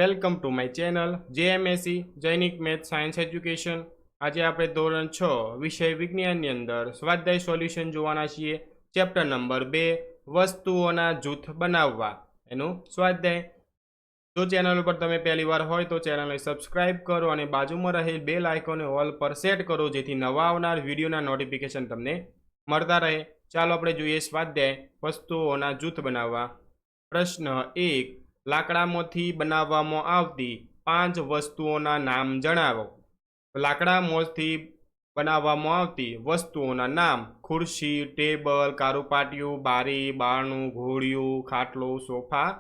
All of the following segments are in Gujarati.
Welcome to my channel જેએમએસસી Jainik math science education. આજે આપણે ધોરણ 6 વિષય વિજ્ઞાનની અંદર સ્વાધ્યાય સોલ્યુશન જોવાના છીએ। ચેપ્ટર નંબર 2 વસ્તુઓના જૂથ બનાવવા એનું સ્વાધ્યાય। જો ચેનલ ઉપર તમે પહેલી વાર હોય તો ચેનલને સબસ્ક્રાઇબ કરો અને બાજુમાં રહેલ બેલ આઇકોનને ઓલ પર સેટ કરો જેથી નવા આવનાર વિડીયોના નોટિફિકેશન તમને મળતા રહે। ચાલો આપણે જોઈએ સ્વાધ્યાય વસ્તુઓના જૂથ બનાવવા। પ્રશ્ન 1, લાકડામાંથી બનાવવામાં આવતી 5 વસ્તુઓના નામ જણાવો। લાકડામાંથી બનાવવામાં આવતી વસ્તુઓના નામ: ખુરશી, ટેબલ, કારુપાટિયું, બારી, બારણું, ઘોડિયું, ખાટલો, સોફા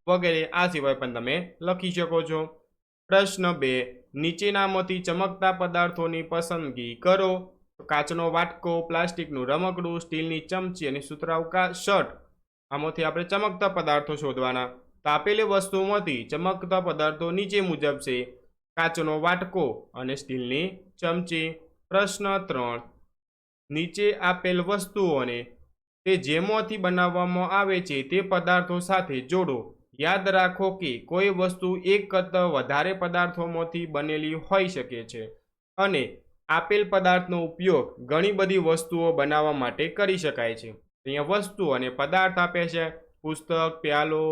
વગેરે। આ સિવાય પણ તમે લખી શકો છો। પ્રશ્ન 2, નીચેનામાંથી ચમકતા પદાર્થોની પસંદગી કરો। કાચનો વાટકો, પ્લાસ્ટિકનું રમકડું, સ્ટીલની ચમચી અને સુતરાઉ શર્ટ। આમાંથી આપણે ચમકતા પદાર્થો શોધવાના। તો આપેલી વસ્તુઓમાંથી ચમકતા પદાર્થો નીચે મુજબ છે: કાચનો વાટકો અને સ્ટીલની ચમચી। પ્રશ્ન 3, નીચે આપેલ વસ્તુઓને તે જેમાંથી બનાવવામાં આવે છે તે પદાર્થો સાથે જોડો। યાદ રાખો કે કોઈ વસ્તુ એક કરતાં વધારે પદાર્થોમાંથી બનેલી હોઈ શકે છે અને આપેલ પદાર્થનો ઉપયોગ ઘણી બધી વસ્તુઓ બનાવવા માટે કરી શકાય છે। અહીંયા વસ્તુ અને પદાર્થ આપે છે: પુસ્તક, પ્યાલો,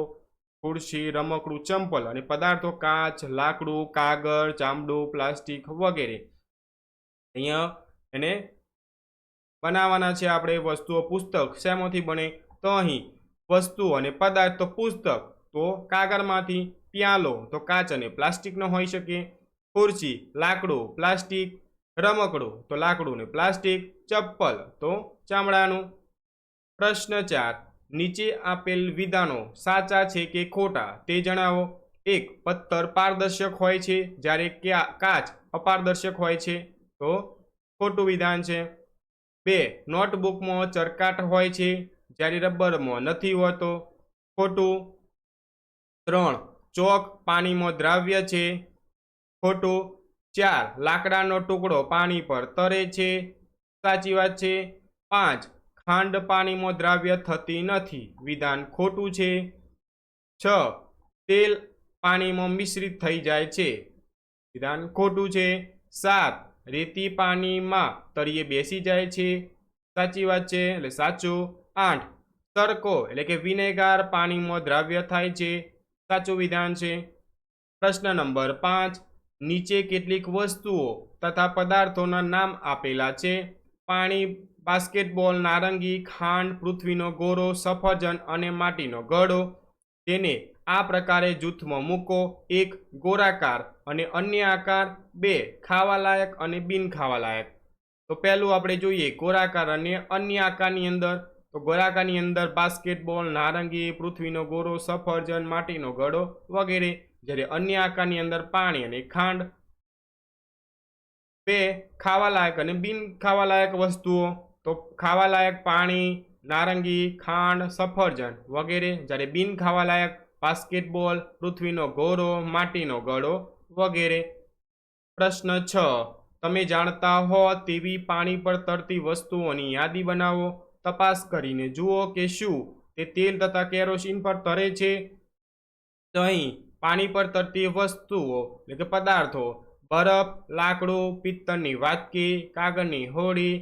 ખુરશી, રમકડું, ચંપલ અને પદાર્થો કાચ, લાકડું, કાગળ, ચામડું, પ્લાસ્ટિક વગેરે। અહીંયા એને બનાવવાના છે આપણે વસ્તુઓ। પુસ્તક શેમાંથી બને? તો અહીં વસ્તુ અને પદાર્થ તો પુસ્તક તો કાગળમાંથી, પ્યાલો તો કાચ અને પ્લાસ્ટિકનો હોઈ શકે, ખુરશી લાકડું પ્લાસ્ટિક, રમકડું તો લાકડું ને પ્લાસ્ટિક, ચપ્પલ તો ચામડાનું। પ્રશ્ન 4, નીચે આપેલ વિધાનો સાચા છે કે ખોટા તે જણાવો। 1, પથ્થર પારદર્શક હોય છે જ્યારે કાચ અપારદર્શક હોય છે તો ખોટું વિધાન છે। 2, નોટબુકમાં ચરકાટ હોય છે જ્યારે રબરમાં નથી હોતો, ખોટું। 3, ચોક પાણીમાં દ્રાવ્ય છે, ખોટું। 4, લાકડાનો ટુકડો પાણી પર તરે છે, સાચી વાત છે। 5, ખાંડ પાણીમાં દ્રાવ્ય થતી નથી, વિધાન ખોટું છે। 6, તેલ પાણીમાં મિશ્રિત થઈ જાય છે, વિધાન ખોટું છે। 7, રેતી પાણીમાં તળિયે બેસી જાય છે, સાચી વાત છે એટલે સાચું। 8, તડકો એટલે કે વિનેગાર પાણીમાં દ્રાવ્ય થાય છે, સાચું વિધાન છે। પ્રશ્ન નંબર 5, નીચે કેટલીક વસ્તુઓ તથા પદાર્થોના નામ આપેલા છે: પાણી, બાસ્કેટબોલ, નારંગી, ખાંડ, પૃથ્વીનો ગોળો, સફરજન અને માટીનો ઘડો। તેને આ પ્રકારે જૂથમાં મૂકો: 1, ગોળાકાર અને અન્ય આકાર, 2, ખાવાલાયક અને બિન ખાવાલાયક। તો પહેલું આપણે જોઈએ ગોળાકાર અને અન્ય આકારની અંદર। તો ગોળાકારની અંદર બાસ્કેટબોલ, નારંગી, પૃથ્વીનો ગોળો, સફરજન, માટીનો ઘડો વગેરે, જ્યારે અન્ય આકારની અંદર પાણી અને ખાંડ। 2, ખાવાલાયક અને બિન ખાવાલાયક વસ્તુઓ। તો ખાવાલાયક પાણી, નારંગી, ખાંડ, સફરજન વગેરે, જ્યારે બિન ખાવાલાયક બાસ્કેટબોલ, પૃથ્વીનો ગોળો, માટીનો ઘડો વગેરે। પ્રશ્ન 6, તમે જાણતા હો તેવી પાણી પર તરતી વસ્તુઓની યાદી બનાવો। તપાસ કરીને જુઓ કે શું તે તેલ તથા કેરોસીન પર તરે છે। તો અહીં પાણી પર તરતી વસ્તુઓ એટલે કે પદાર્થો: બરફ, લાકડું, પિત્તળની વાટકી, કાગળની હોડી,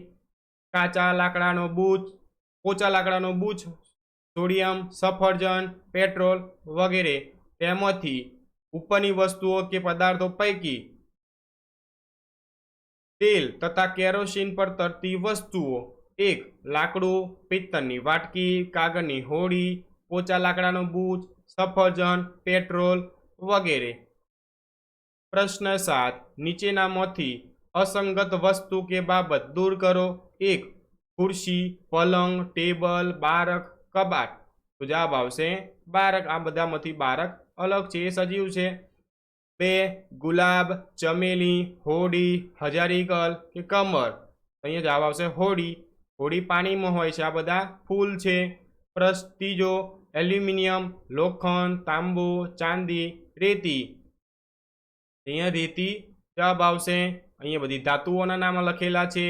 પોચા લાકડાનો બૂચ, સોડિયમ, સફરજન, પેટ્રોલ વગેરે। તેમાંથી ઉપરની વસ્તુઓ કે પદાર્થો પૈકી તેલ તથા કેરોસીન પર તરતી વસ્તુઓ: 1, લાકડું, પિત્તળની વાટકી, કાગળની હોડી, પોચા લાકડાનો બૂચ, સફરજન, પેટ્રોલ વગેરે। પ્રશ્ન 7, નીચેનામાંથી અસંગત વસ્તુ કે બાબત દૂર કરો। 1, ખુરશી, પલંગ, ટેબલ, બારક, કબાટ। તો જવાબ આવશે બારક। આ બધામાંથી બારક અલગ છે, એ સજીવ છે। 2, ગુલાબ, ચમેલી, હોડી, હજારીકલ કે કમળ। અહીંયા જવાબ આવશે હોડી। હોડી પાણીમાં હોય છે, આ બધા ફૂલ છે। ત્રીજો, એલ્યુમિનિયમ, લોખંડ, તાંબુ, ચાંદી, રેતી। અહીંયા રેતી જવાબ આવશે। અહીંયા બધી ધાતુઓના નામ લખેલા છે।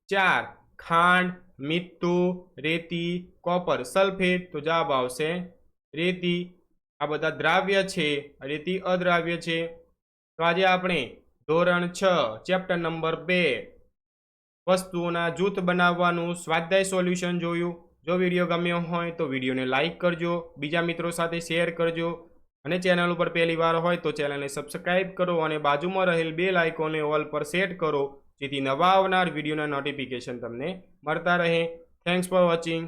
4, ખાંડ, મીઠું, રેતી, કોપર સલ્ફેટ। તો જવાબ આવશે રેતી। આ બધા દ્રાવ્ય છે અને તે અદ્રાવ્ય છે. તો આજે આપણે ધોરણ 6 ચેપ્ટર નંબર 2 વસ્તુઓના જૂથ બનાવવાનું સ્વાધ્યાય સોલ્યુશન જોયું. જો વિડીયો ગમ્યો હોય તો વિડીયોને લાઈક કરજો, બીજા મિત્રો સાથે શેર કરજો અને ચેનલ ઉપર પહેલી વાર હોય તો ચેનલને સબસ્ક્રાઇબ કરો અને બાજુમાં રહેલ બેલ આઇકોનને ઓલ પર સેટ કરો, જેથી નવા આવનાર વિડીયોના નોટિફિકેશન તમને મળતા રહે. Thanks for watching.